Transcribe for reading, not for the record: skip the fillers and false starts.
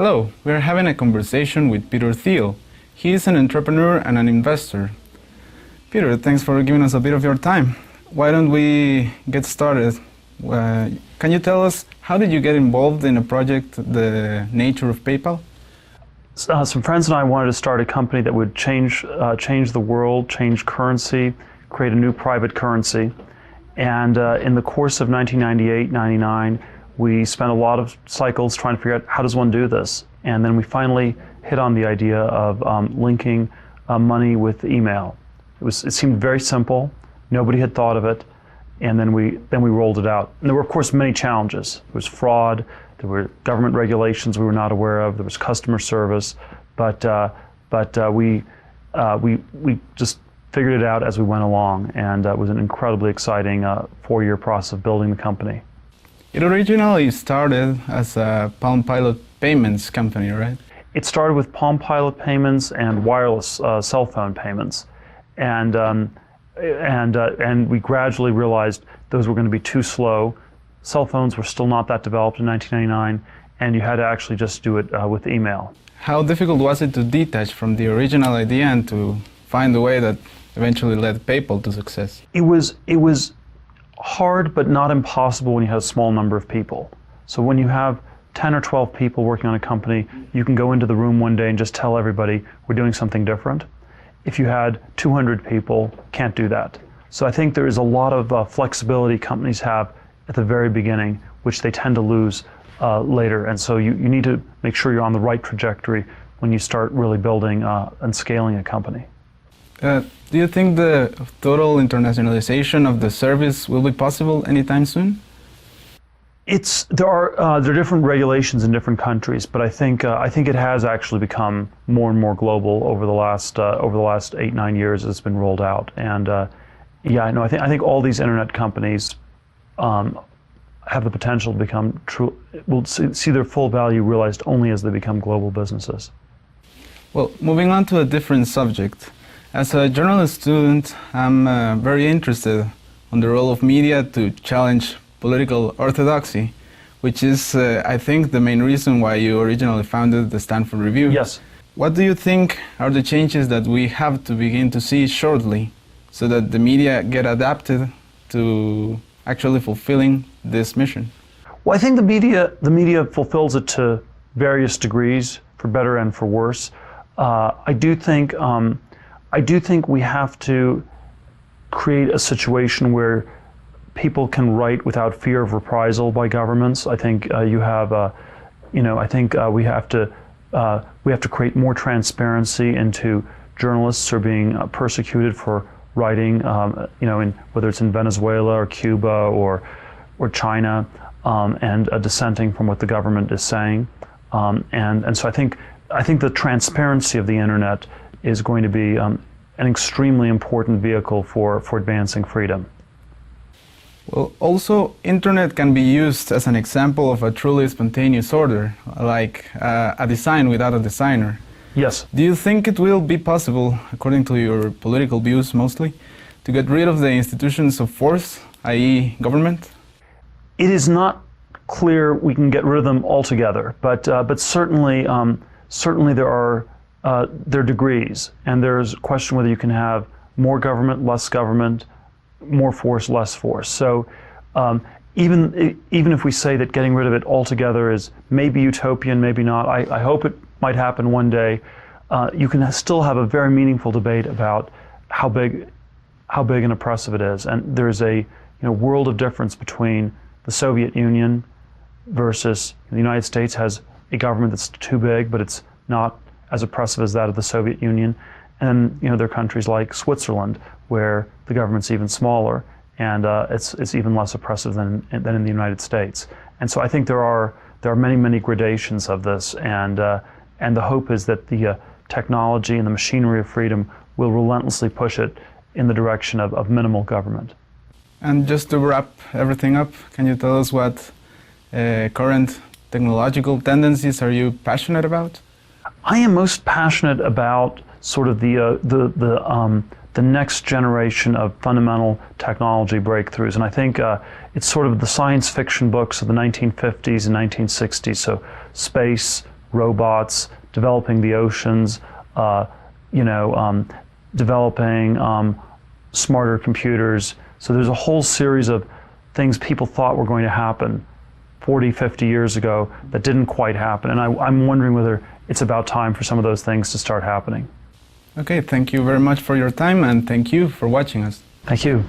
Hello, we are having a conversation with Peter Thied. He is an entrepreneur and an investor. Peter, thanks for giving us a bit of your time. Why don't we get started? Can you tell us how did you get involved in a project, the nature of PayPal? Some friends and I wanted to start a company that would change the world, change currency, create a new private currency. And in the course of 1998-99, we spent a lot of cycles trying to figure out how does one do this. And then we finally hit on the idea of linking money with email. It seemed very simple. Nobody had thought of it. And then we rolled it out. And there were, of course, many challenges. There was fraud. There were government regulations we were not aware of. There was customer service. But we just figured it out as we went along. And it was an incredibly exciting 4-year process of building the company. It originally started as a Palm Pilot payments company, right? It started with Palm Pilot payments and wireless cell phone payments. And we gradually realized those were going to be too slow. Cell phones were still not that developed in 1999, and you had to actually just do it with email. How difficult was it to detach from the original idea and to find a way that eventually led PayPal to success? It was hard, but not impossible when you have a small number of people. So when you have 10 or 12 people working on a company, you can go into the room one day and just tell everybody, we're doing something different. If you had 200 people, can't do that. So I think there is a lot of flexibility companies have at the very beginning, which they tend to lose later. And so you need to make sure you're on the right trajectory when you start really building and scaling a company. Do you think the total internationalization of the service will be possible anytime soon? There are different regulations in different countries, but I think it has actually become more and more global over the last 8-9 years as it's been rolled out. And I think all these internet companies have the potential to become true. We'll see their full value realized only as they become global businesses. Well, moving on to a different subject. As a journalist student, I'm very interested on the role of media to challenge political orthodoxy, which is, I think, the main reason why you originally founded the Stanford Review. Yes. What do you think are the changes that we have to begin to see shortly so that the media get adapted to actually fulfilling this mission? Well, I think the media fulfills it to various degrees, for better and for worse. I do think we have to create a situation where people can write without fear of reprisal by governments. I think we have to create more transparency into journalists who are being persecuted for writing, whether it's in Venezuela or Cuba or China, and dissenting from what the government is saying. And so I think the transparency of the internet is going to be an extremely important vehicle for advancing freedom. Well, also, internet can be used as an example of a truly spontaneous order, like a design without a designer. Yes. Do you think it will be possible, according to your political views mostly, to get rid of the institutions of force, i.e. government? It is not clear we can get rid of them altogether, but certainly there are degrees, and there's a question whether you can have more government, less government, more force, less force. So even if we say that getting rid of it altogether is maybe utopian, maybe not, I hope it might happen one day, you can still have a very meaningful debate about how big and oppressive it is. And there's a world of difference between the Soviet Union versus the United States has a government that's too big, but it's not as oppressive as that of the Soviet Union. And there are countries like Switzerland where the government's even smaller and it's even less oppressive than in the United States. And so I think there are many gradations of this, and the hope is that the technology and the machinery of freedom will relentlessly push it in the direction of minimal government. And just to wrap everything up, can you tell us what current technological tendencies are you passionate about? I am most passionate about sort of the next generation of fundamental technology breakthroughs, and I think it's sort of the science fiction books of the 1950s and 1960s. So space, robots, developing the oceans, developing smarter computers. So there's a whole series of things people thought were going to happen 40, 50 years ago that didn't quite happen. And I'm wondering whether it's about time for some of those things to start happening. Okay, thank you very much for your time, and thank you for watching us. Thank you.